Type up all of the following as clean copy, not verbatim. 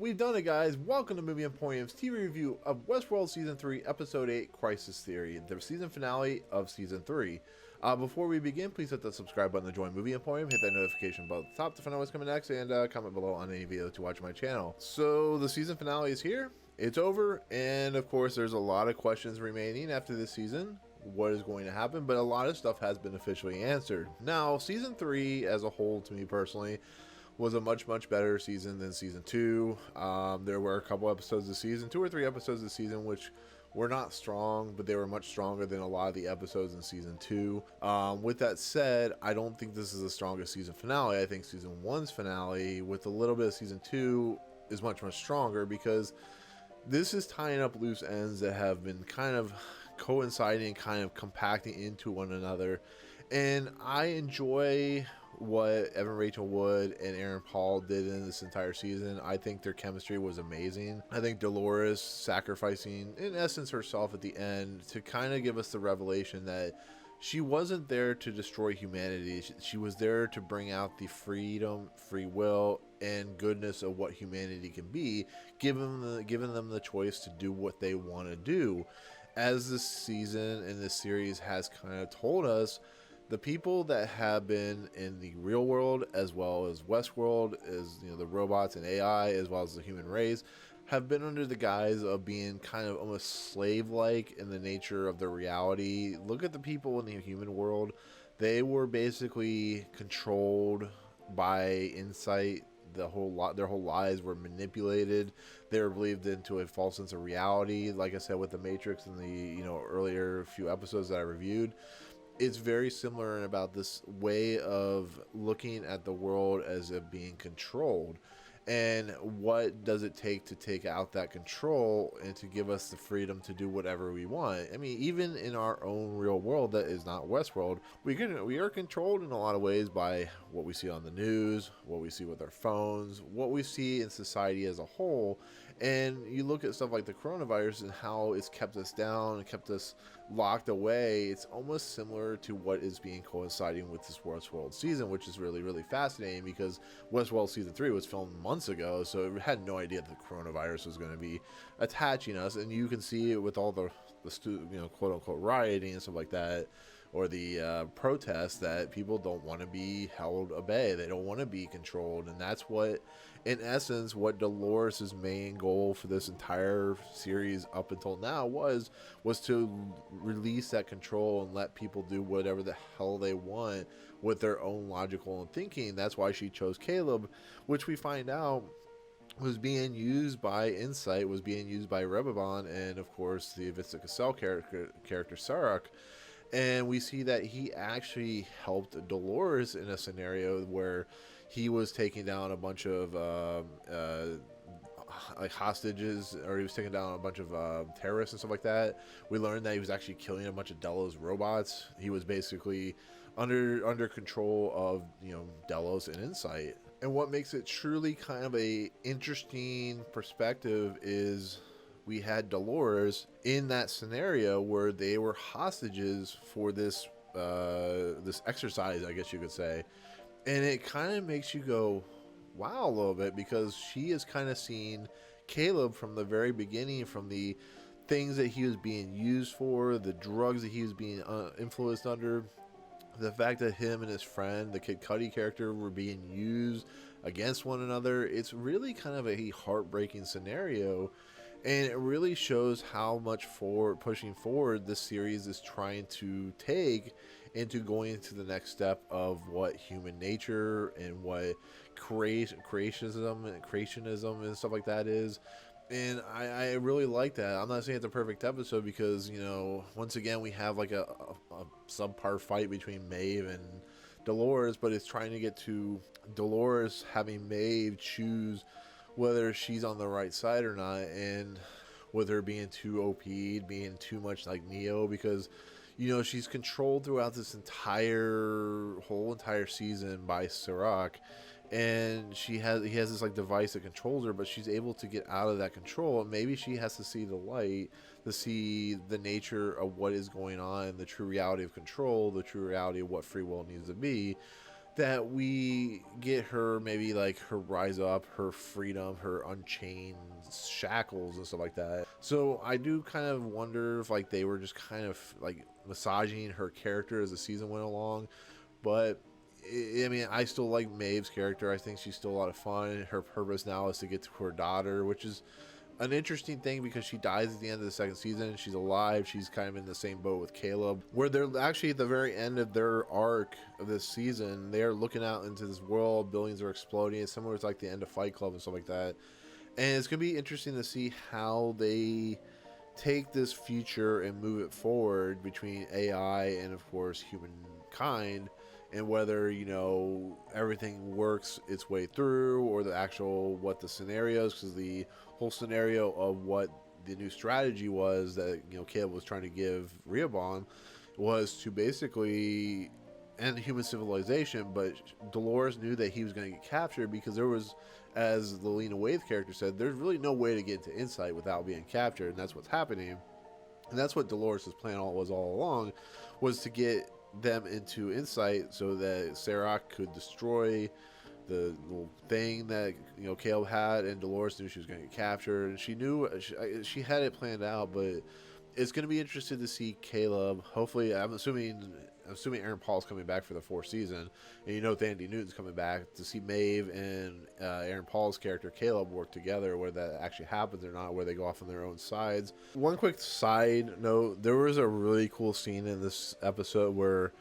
We've done it, guys. Welcome to Movie Emporium's TV review of Westworld Season 3, Episode 8, Crisis Theory, the season finale of Season 3. Before we begin, please hit the subscribe button to join Movie Emporium, hit that notification bell at the top to find out what's coming next, and comment below on any video to watch my channel. So, the season finale is here, it's over, and of course there's a lot of questions remaining after this season. What is going to happen, but a lot of stuff has been officially answered. Now, Season 3 as a whole, to me personally, was a much better season than Season 2. There were a couple episodes this season, 2 or 3 episodes this season, which were not strong, but they were much stronger than a lot of the episodes in Season 2. With that said, I don't think this is the strongest season finale. I think Season 1's finale, with a little bit of Season 2, is much stronger, because this is tying up loose ends that have been kind of coinciding, kind of compacting into one another. And I enjoy what Evan Rachel Wood and Aaron Paul did in this entire season. I think their chemistry was amazing. I think Delores sacrificing, in essence, herself at the end to kind of give us the revelation that she wasn't there to destroy humanity. She was there to bring out the freedom, free will, and goodness of what humanity can be, giving them the choice to do what they want to do. As this season and this series has kind of told us, the people that have been in the real world, as well as Westworld, as the robots and AI, as well as the human race, have been under the guise of being kind of almost slave-like in the nature of their reality. Look at the people in the human world; they were basically controlled by insight. Their whole lives were manipulated. They were believed into a false sense of reality. Like I said, with the Matrix and the earlier few episodes that I reviewed. It's very similar in about this way of looking at the world as it being controlled. And what does it take to take out that control and to give us the freedom to do whatever we want? I mean, even in our own real world that is not Westworld, we are controlled in a lot of ways by what we see on the news, what we see with our phones, what we see in society as a whole. And you look at stuff like the coronavirus and how it's kept us down and kept us locked away. It's almost similar to what is being coinciding with this Westworld season, which is really fascinating, because Westworld Season 3 was filmed months ago, so it had no idea that the coronavirus was going to be attaching us. And you can see it with all the quote unquote rioting and stuff like that, or the protests, that people don't want to be held at bay. They don't want to be controlled. And that's what, in essence, what Dolores' main goal for this entire series up until now was to release that control and let people do whatever the hell they want with their own logical thinking. That's why she chose Caleb, which we find out was being used by Insight, was being used by Rebabon, and of course the Vincent Cassel character Sarek. And we see that he actually helped Delores in a scenario where he was taking down a bunch of like hostages, or he was taking down a bunch of terrorists and stuff like that. We learned that he was actually killing a bunch of Delos robots. He was basically under control of Delos and Insight. And what makes it truly kind of a interesting perspective is we had Delores in that scenario where they were hostages for this this exercise, I guess you could say. And it kind of makes you go, wow, a little bit, because she has kind of seen Caleb from the very beginning, from the things that he was being used for, the drugs that he was being influenced under, the fact that him and his friend, the Kid Cudi character, were being used against one another. It's really kind of a heartbreaking scenario. And it really shows how much pushing forward this series is trying to take into going into the next step of what human nature and what creationism and stuff like that is. And I really like that. I'm not saying it's a perfect episode, because once again we have like a subpar fight between Maeve and Delores, but it's trying to get to Delores having Maeve choose whether she's on the right side or not, and with her being too OP'd, being too much like Neo, because she's controlled throughout this whole entire season by Serac, and he has this like device that controls her, but she's able to get out of that control. And maybe she has to see the light to see the nature of what is going on, the true reality of control, the true reality of what free will needs to be, that we get her, maybe like her rise up, her freedom, her unchained shackles and stuff like that. So I do kind of wonder if like they were just kind of like massaging her character as the season went along. But I mean, I still like Maeve's character. I think she's still a lot of fun. Her purpose now is to get to her daughter, which is an interesting thing because she dies at the end of the second season. She's alive. She's kind of in the same boat with Caleb, where they're actually at the very end of their arc of this season. They're looking out into this world. Buildings are exploding. It's similar to like the end of Fight Club and stuff like that. And it's going to be interesting to see how they take this future and move it forward between AI and, of course, humankind, and whether, you know, everything works its way through, or the actual, what the scenarios, because the whole scenario of what the new strategy was that, you know, Caleb was trying to give Rehoboam was to basically end human civilization. But Delores knew that he was going to get captured because there was, as the Lena Waithe character said, there's really no way to get into Insight without being captured, and that's what's happening. And that's what Delores' plan was all along, was to get them into Insight so that Sarah could destroy the little thing that, you know, Caleb had, and Delores knew she was going to get captured, and she knew she had it planned out. But it's going to be interesting to see Caleb. Hopefully, I'm assuming Aaron Paul's coming back for the fourth season, and you know Thandie Newton's coming back, to see Maeve and Aaron Paul's character Caleb work together, whether that actually happens or not, where they go off on their own sides. One quick side note, there was a really cool scene in this episode where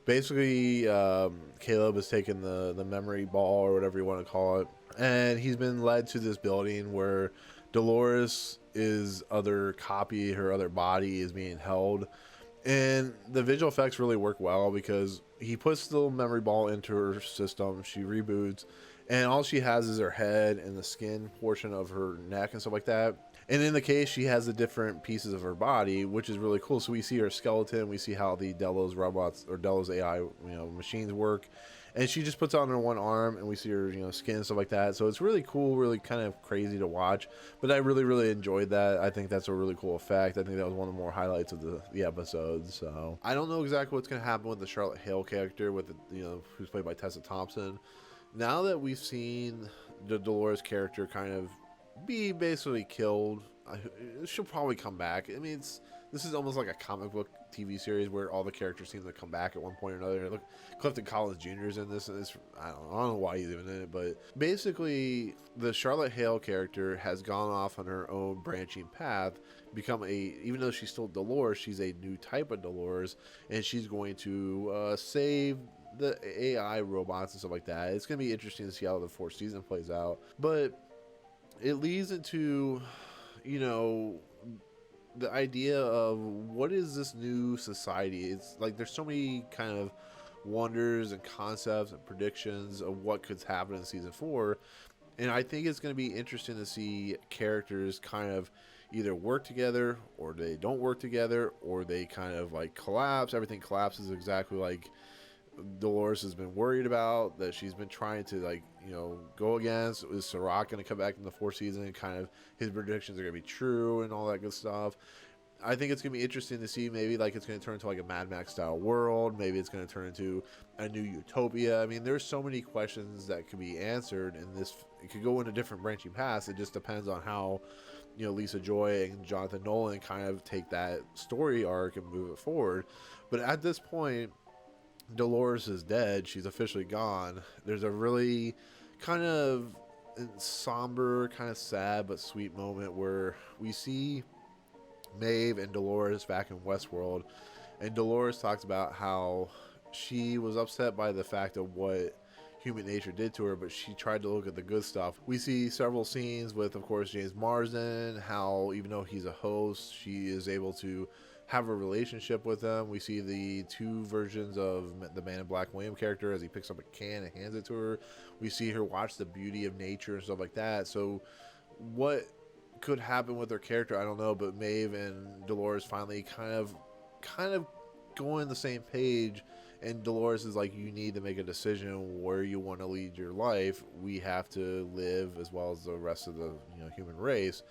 basically Caleb has taken the memory ball, or whatever you want to call it, and he's been led to this building where Delores' other copy, her other body, is being held. And the visual effects really work well because he puts the little memory ball into her system, she reboots, and all she has is her head and the skin portion of her neck and stuff like that. And in the case, she has the different pieces of her body, which is really cool. So we see her skeleton, we see how the Delos robots, or Delos AI, you know, machines work. And she just puts on her one arm, and we see her, you know, skin and stuff like that. So it's really cool, really kind of crazy to watch. But I really, really enjoyed that. I think that's a really cool effect. I think that was one of the more highlights of the episode. So I don't know exactly what's going to happen with the Charlotte Hale character, with the, you know, who's played by Tessa Thompson. Now that we've seen the Delores character kind of be basically killed, she'll probably come back. I mean, this is almost like a comic book TV series where all the characters seem to come back at one point or another. Look, Clifton Collins Jr. is in this, and I don't know why he's even in it, but basically the Charlotte Hale character has gone off on her own branching path, even though she's still Delores, she's a new type of Delores, and she's going to save the AI robots and stuff like that. It's going to be interesting to see how the fourth season plays out, but it leads into, you know, the idea of what is this new society. It's like there's so many kind of wonders and concepts and predictions of what could happen in season 4, and I think it's going to be interesting to see characters kind of either work together, or they don't work together, or they kind of like collapse. Everything collapses exactly like Delores has been worried about, that she's been trying to, like, you know, go against. Is Sirach going to come back in the fourth season, and kind of his predictions are going to be true and all that good stuff. I think it's going to be interesting to see. Maybe like it's going to turn into like a Mad Max style world. Maybe it's going to turn into a new utopia. I mean, there's so many questions that could be answered in this. It could go into different branching paths. It just depends on how, you know, Lisa Joy and Jonathan Nolan kind of take that story arc and move it forward. But at this point, Delores is dead. She's officially gone. There's a really kind of somber, kind of sad but sweet moment where we see Maeve and Delores back in Westworld, and Delores talks about how she was upset by the fact of what human nature did to her, but she tried to look at the good stuff. We see several scenes with, of course, James Marsden, how even though he's a host, she is able to have a relationship with him. We see the two versions of the Man in Black William character as he picks up a can and hands it to her. We see her watch the beauty of nature and stuff like that. So what could happen with her character, I don't know, but Maeve and Delores finally kind of going the same page, and Delores is like, you need to make a decision where you want to lead your life. We have to live as well as the rest of the, you know, human race.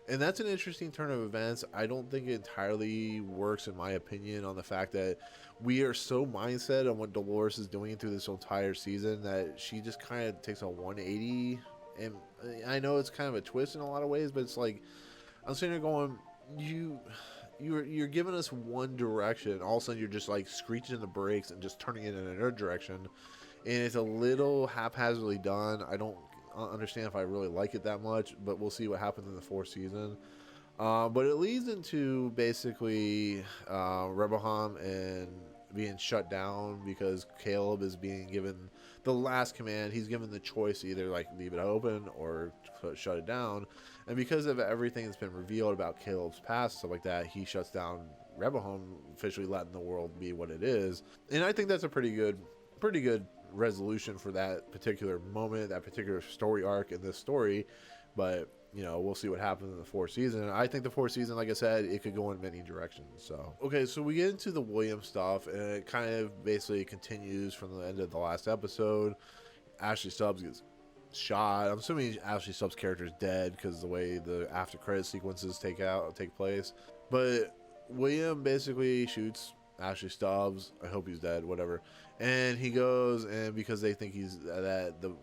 And that's an interesting turn of events. I don't think it entirely works, in my opinion, on the fact that we are so mindset on what Delores is doing through this entire season that she just kind of takes a 180. And I know it's kind of a twist in a lot of ways, but it's like, I'm sitting there going, you're giving us one direction. All of a sudden, you're just like screeching the brakes and just turning it in another direction. And it's a little haphazardly done. I don't understand if I really like it that much, but we'll see what happens in the fourth season. But it leads into basically Rebelham and being shut down because Caleb is being given the last command. He's given the choice to either like leave it open or shut it down. And because of everything that's been revealed about Caleb's past, stuff like that, he shuts down Rebelham, officially letting the world be what it is. And I think that's a pretty good resolution for that particular moment, that particular story arc in this story. But we'll see what happens in the fourth season. I think the fourth season, like I said, it could go in many directions. So okay, so we get into the William stuff, and it kind of basically continues from the end of the last episode. Ashley Stubbs gets shot. I'm assuming Ashley Stubbs' character is dead because the way the after credit sequences take place. But William basically shoots Ashley Stubbs. I hope he's dead, whatever. And he goes, and because they think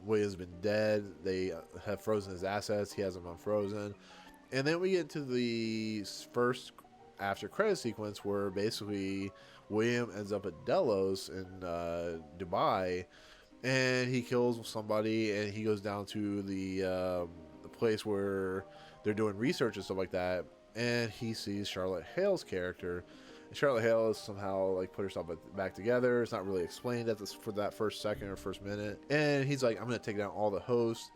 William's been dead, they have frozen his assets. He has them unfrozen. And then we get to the first after credit sequence where basically William ends up at Delos in Dubai, and he kills somebody, and he goes down to the place where they're doing research and stuff like that, and he sees Charlotte Hale's character. Charlotte Hale has somehow like put herself back together. It's not really explained for that first second or first minute. And he's like, I'm going to take down all the hosts.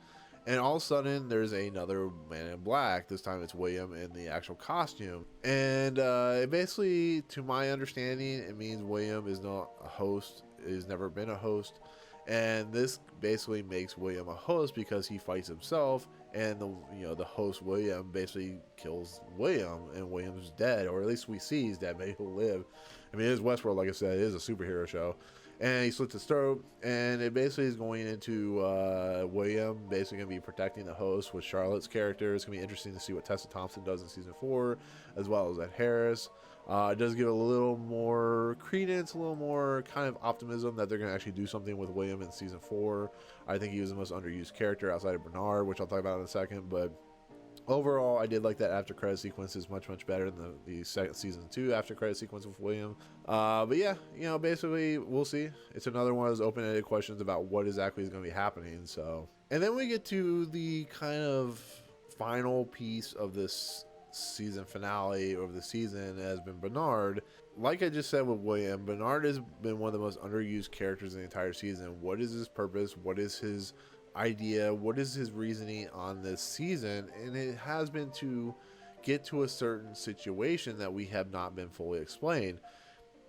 And all of a sudden, there's another man in black. This time it's William in the actual costume. And it basically, to my understanding, it means William is not a host. He's never been a host. And this basically makes William a host because he fights himself, and the host William basically kills William, and William's dead, or at least we see he's dead. Maybe he'll live. I mean, it is Westworld, like I said, it is a superhero show. And he slits his throat, and it basically is going into William basically going to be protecting the host with Charlotte's character. It's going to be interesting to see what Tessa Thompson does in season 4, as well as Ed Harris. It does give a little more credence, a little more kind of optimism that they're going to actually do something with William in season 4. I think he was the most underused character outside of Bernard, which I'll talk about in a second. But overall, I did like that after credit sequence. Is much better than the second season 2 after credit sequence with William. But yeah, basically we'll see. It's another one of those open-ended questions about what exactly is going to be happening. So, and then we get to the kind of final piece of this season finale of the season has been Bernard. Like I just said with William, Bernard has been one of the most underused characters in the entire season. What is his purpose? What is his idea? What is his reasoning on this season? And it has been to get to a certain situation that we have not been fully explained.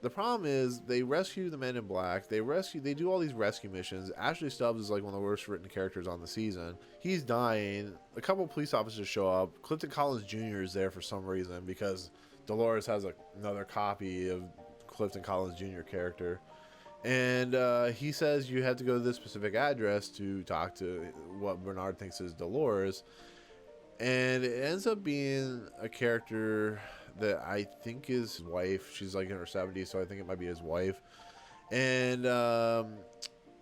The problem is they rescue the men in black. They do all these rescue missions. Ashley Stubbs is like one of the worst written characters on the season. He's dying. A couple of police officers show up. Clifton Collins Jr. is there for some reason because Delores has another copy of Clifton Collins Jr. character. And he says you have to go to this specific address to talk to what Bernard thinks is Delores. And it ends up being a character that I think is his wife. She's like in her 70s, so I think it might be his wife. And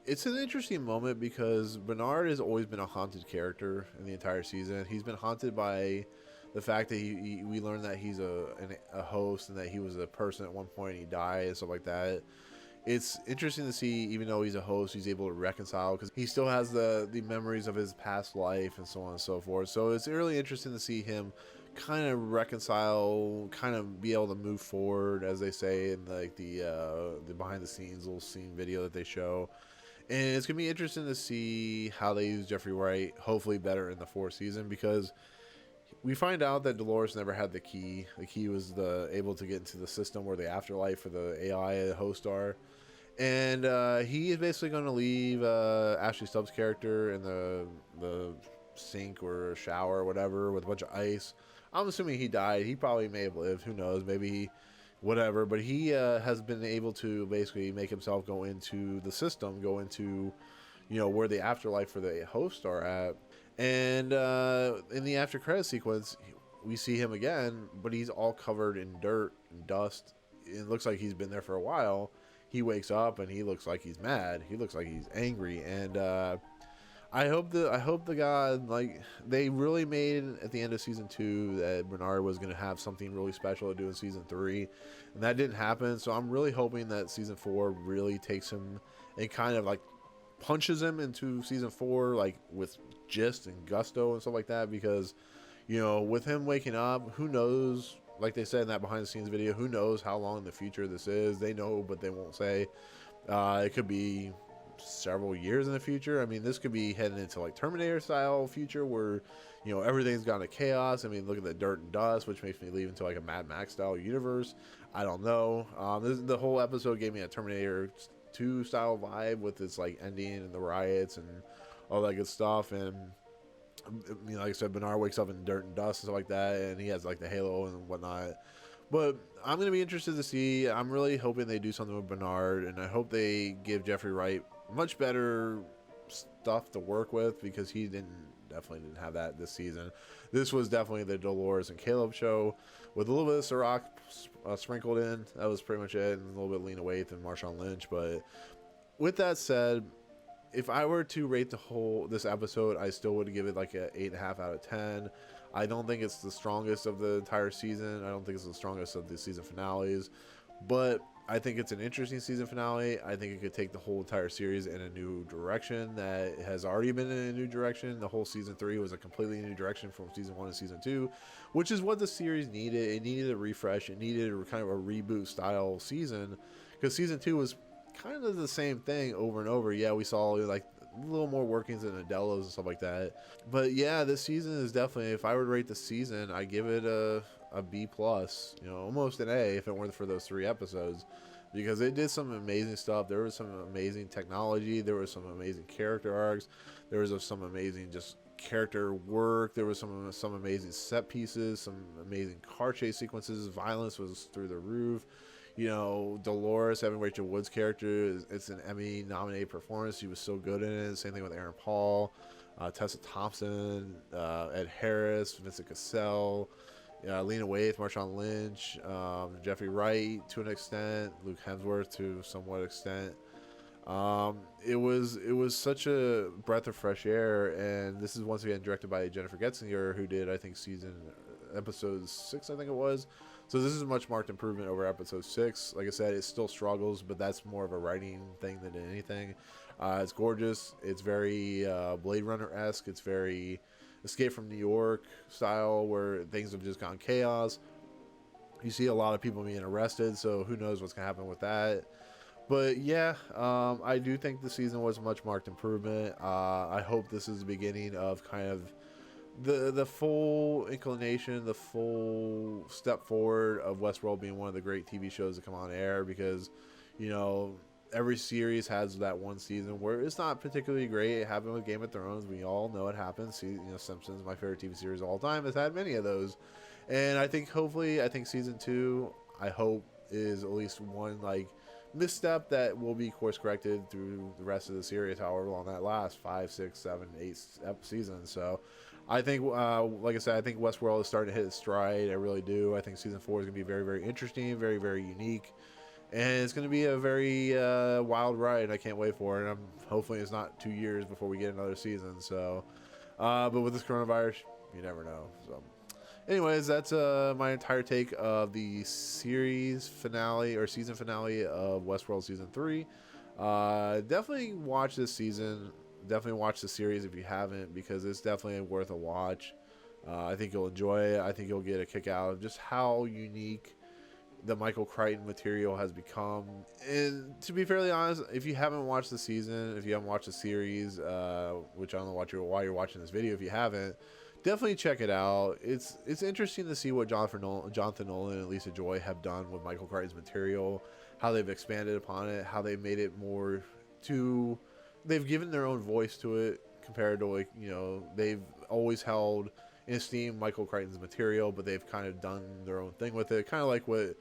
it's an interesting moment because Bernard has always been a haunted character in the entire season. He's been haunted by the fact that we learned that he's a host and that he was a person at one point and he died and stuff like that. It's interesting to see, even though he's a host, he's able to reconcile because he still has the memories of his past life and so on and so forth. So it's really interesting to see him kind of reconcile, kind of be able to move forward, as they say in like the behind the scenes little scene video that they show. And it's gonna be interesting to see how they use Jeffrey Wright, hopefully better in the fourth season, because we find out that Delores never had the key. The key was able to get into the system where the afterlife for the AI host are. And he is basically going to leave Ashley Stubbs' character in the sink or shower or whatever with a bunch of ice. I'm assuming he died. He probably may have lived. Who knows? Maybe whatever. But he has been able to basically make himself go into the system, go into, where the afterlife for the host are at. And in the after credit sequence, we see him again, but he's all covered in dirt and dust. It looks like he's been there for a while. He wakes up and he looks like he's mad. He looks like he's angry, and I hope the God, like, they really made at the end of season 2 that Bernard was going to have something really special to do in season 3, and that didn't happen. So I'm really hoping that season 4 really takes him and kind of like punches him into season 4, like with gist and gusto and stuff like that, because, you know, with him waking up, who knows, like they said in that behind the scenes video, who knows how long in the future this is. They know, but they won't say. It could be several years in the future. I mean, this could be heading into like Terminator style future where, you know, everything's gone to chaos. I mean, look at the dirt and dust, which makes me leave into like a Mad Max style universe. I don't know. The whole episode gave me a Terminator 2 style vibe with its like ending and the riots and all that good stuff. And you know, like I said, Bernard wakes up in dirt and dust and stuff like that, and he has like the halo and whatnot. But I'm going to be interested to see. I'm really hoping they do something with Bernard, and I hope they give Jeffrey Wright much better stuff to work with, because he definitely didn't have that this season. This was definitely the Delores and Caleb show with a little bit of Ciroc sprinkled in. That was pretty much it, and a little bit of Lena Waithe and Marshawn Lynch. But with that said, if I were to rate this episode, I still would give it like a 8.5 out of 10. I don't think it's the strongest of the entire season. I don't think it's the strongest of the season finales, but I think it's an interesting season finale. I think it could take the whole entire series in a new direction that has already been in a new direction. The whole season 3 was a completely new direction from season 1 to season 2, which is what the series needed. It needed a refresh. It needed kind of a reboot style season, because season 2 was kind of the same thing over and over. Yeah, we saw like a little more workings in the Delos and stuff like that. But yeah, this season is definitely, if I were to rate the season, I give it a B plus, you know, almost an A if it weren't for those 3 episodes, because it did some amazing stuff. There was some amazing technology. There was some amazing character arcs. There was some amazing just character work. There was some amazing set pieces, some amazing car chase sequences. Violence was through the roof. You know, Delores, having Rachel Wood's character, it's an Emmy-nominated performance. She was so good in it. Same thing with Aaron Paul, Tessa Thompson, Ed Harris, Vincent Cassel, Lena Waithe, Marshawn Lynch, Jeffrey Wright to an extent, Luke Hemsworth to somewhat extent. It was such a breath of fresh air, and this is once again directed by Jennifer Getzinger, who did, I think, episode 6, I think it was. So this is a much marked improvement over episode 6. Like I said, it still struggles, but that's more of a writing thing than anything. It's gorgeous. It's very Blade Runner-esque. It's very Escape from New York style, where things have just gone chaos. You see a lot of people being arrested, so who knows what's going to happen with that. But yeah, I do think the season was a much marked improvement. I hope this is the beginning of kind of the full inclination, the full step forward of Westworld being one of the great TV shows to come on air, because, you know, every series has that one season where it's not particularly great. It happened with Game of Thrones. We all know it happens. See, you know, Simpsons, my favorite TV series of all time, has had many of those. And I think season 2, I hope, is at least one like misstep that will be course corrected through the rest of the series, however long that lasts, 5, 6, 7, 8 seasons. So I think, like I said, I think Westworld is starting to hit its stride. I really do. I think season 4 is going to be very, very interesting, very, very unique. And it's going to be a very wild ride. I can't wait for it. Hopefully it's not 2 years before we get another season. So, but with this coronavirus, you never know. So anyways, that's my entire take of the series finale or season finale of Westworld season 3. Definitely watch this season. Definitely watch the series if you haven't, because it's definitely worth a watch. I think you'll enjoy it. I think you'll get a kick out of just how unique the Michael Crichton material has become. And to be fairly honest, if you haven't watched the season, if you haven't watched the series, which I don't know why you're watching this video if you haven't, definitely check it out. It's interesting to see what Jonathan Nolan and Lisa Joy have done with Michael Crichton's material, how they've expanded upon it, how they've made it more to... They've given their own voice to it compared to, like, you know, they've always held in esteem Michael Crichton's material, but they've kind of done their own thing with it, kind of like what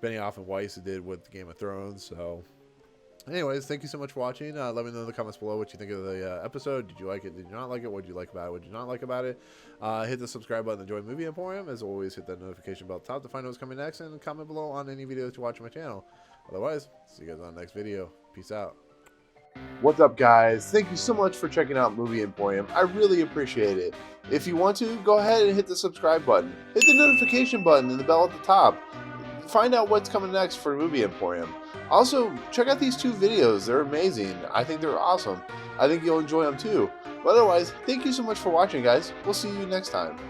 Benioff and Weiss did with Game of Thrones. So Anyways, thank you so much for watching. Let me know in the comments below what you think of the episode. Did you like it? Did you not like it? What did you like about it? What did you not like about it? Hit the subscribe button to join Movie Emporium. As always, hit that notification bell at the top to find out what's coming next, and comment below on any videos you watch on my channel. Otherwise, see you guys on the next video. Peace out. What's up, guys? Thank you so much for checking out Movie Emporium. I really appreciate it. If you want to, go ahead and hit the subscribe button. Hit the notification button and the bell at the top. Find out what's coming next for Movie Emporium. Also, check out these 2 videos. They're amazing. I think they're awesome. I think you'll enjoy them too. But otherwise, thank you so much for watching, guys. We'll see you next time.